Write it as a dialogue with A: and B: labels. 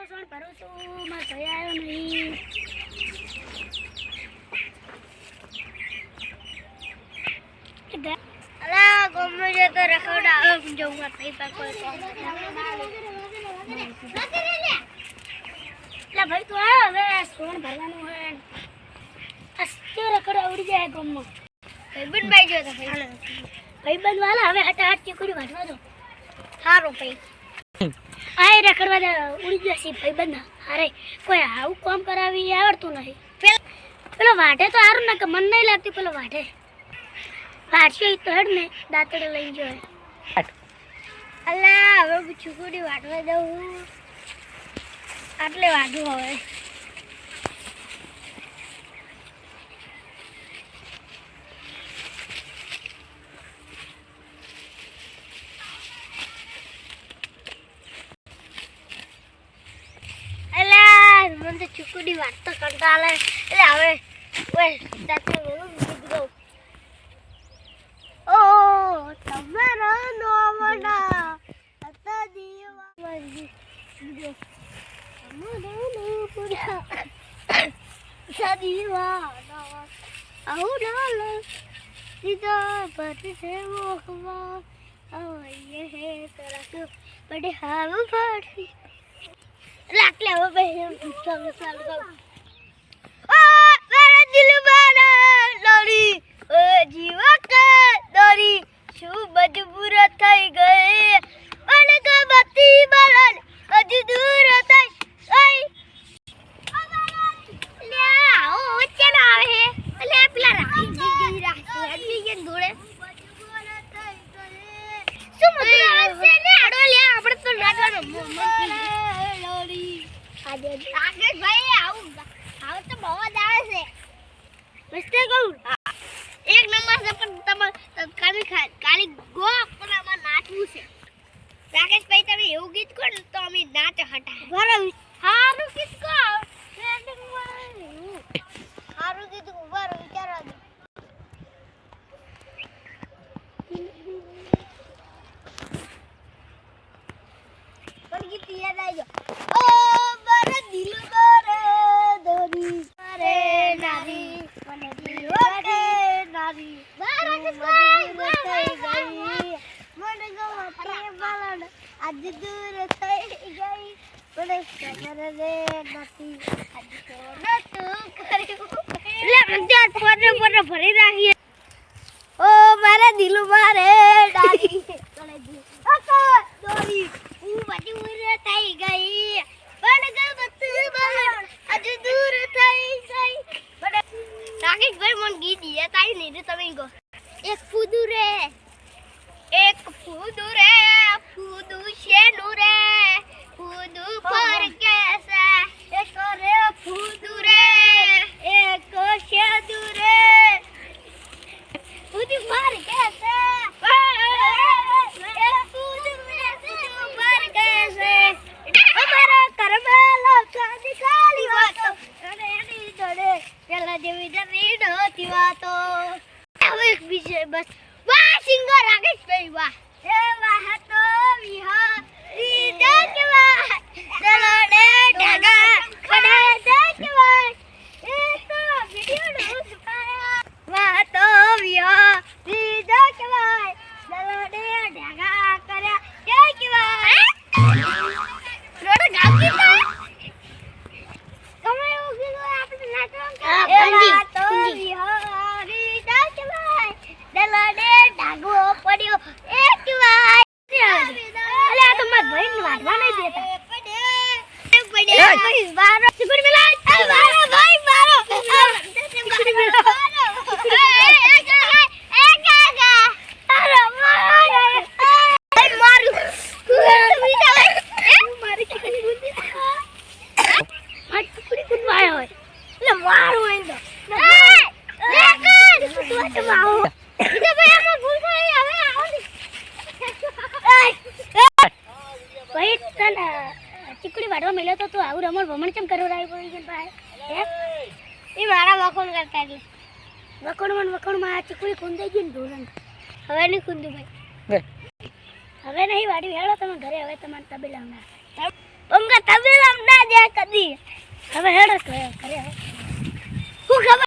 A: સોણ ભરું છું માર ભાઈ આવ્યો નહીં. અલા ગમે જે તો રખડા જવું માર ભાઈ પાસે કોઈ કામ લા ભાઈ તું આવ હવે સોણ ભરવાનું હે અસ્તે રખડા ઉડી જાય ગમમાં ભાઈબંધ ભાઈ જો તો ભાઈ ભાઈબંધ વાલા હવે હટાહટ ચીકડી વાટવા દો હારો ભાઈ આય રખડવા દે ઉડી જશે ભાઈબંધ હારે કોઈ આવું કામ કરાવી આવડતું નહીં પેલો વાટે તો હારું ના કે મન નહીં લાગતી પેલો વાટે વાટશે તો હેડ ને દાંતડે લઈ જાય અલ્લા હવે ચીકડી વાટવા દઉં આટલે વાટવું હવે મને ચુકડી વાટતો કંટાળે એટલે હવે ઓય દાંતડે લઉં ગીત ઓ તમારો નોમડા હતા દીવા ગીત સદીવા આઉ ડાલો સીધા પર છે મોખવા આયે હે તરફ બડે હાવ ફાડી લાકલે હવે ભાઈ ચાલ ચાલ ઓ મારા દિલ મારા લોરી ઓ જીવા કે દોરી શું મજબૂર થઈ ગઈ મને ગમતી બલન હજુ દૂર થઈ ગઈ લે ઓ વચ્ચે ના આવે હે લે પેલા રાખી ગઈ ધોળે શું મતલબ આવે છે લે આડો લે આપણે તો નાચવાનો આગે ભાઈ આવું તો બહુ જ આવે છે મસ્તે કહું એક નંબર છે પણ તમે કાલી ગો પણ આમાં નાચવું છે રાકેશ ભાઈ તમે એવું ગીત કહો ને તો અમે નાચ હટા બરાબર હારું ગીત કહો હારું ગીત ઉભા રહો વિચારવા દો પણ ગીત યાદ આવી ગયો દિલ મારે દોરી મારે નારી મને દીવાને નારી મારા મજબૂર થઈ ગઈ મને ગમતી બલન આજ દૂર થઈ ગઈ મને ખબર રે નથી આજ તો નતું કર્યું લે મંજાર ફોટો ભરી રાખીએ ઓ મારા દિલ મારે નારી મને દોરી હું મજબૂર થઈ ગઈ રાકેશ ભાઈ મને ગીત યાદ આવી નહીં તમે ગો એક ફૂદુ રે ફૂદુ શેનું રે ફૂદુ પર કેસે એક રે ફૂદુ રે એક શેદુ રે ફૂદુ પર કેસે એક ફૂદુ પર કેસે અમારા કરમેલા કાદી કાલી વાતો અને એની જોડે પેલા જેવી ડરી નહોતી વાતો હવે એક બીજે બસ વાહ સિંગર રાકેશ ભાઈ વાહ એ વાહ તો વિહા રીદે કે વાહ દલોડે ડાગા ખડે દે કે વાહ એ તો વિડિયો નો છુપાયા વાહ તો વિહા રીદે કે વાહ દલોડે ડાગા કર્યા દે કે વાહ રોડ ગામ ગીતા તમે એવું કીધું આપણે નાચવાનું એ વાતો વિહારી દાચવાય દલડે ડાગો પડ્યો એક વાર અલે આ તો માર ભાઈને વાડવા નહીં દેતા પડે પછી બારો ચીકડી મેલા બારો ભાઈ બારો ચીકડી મેલા ચીકડી વાડવા મેલ્યો તો તું આવું રમણ ભમણ કેમ કરો રાઈ પડી કે ભાઈ હે એ મારા વખોણ કરતા એટલે વખોણમાં ચીકડી ખૂંદાઈ ગઈ ને ઢોલન હવે નહીં ખૂંદું ભાઈ હવે નહીં વાડી હેળો તમે ઘરે હવે તમારે તબેલા હમણાં તબેલા હમણાં હવે હેડો કરે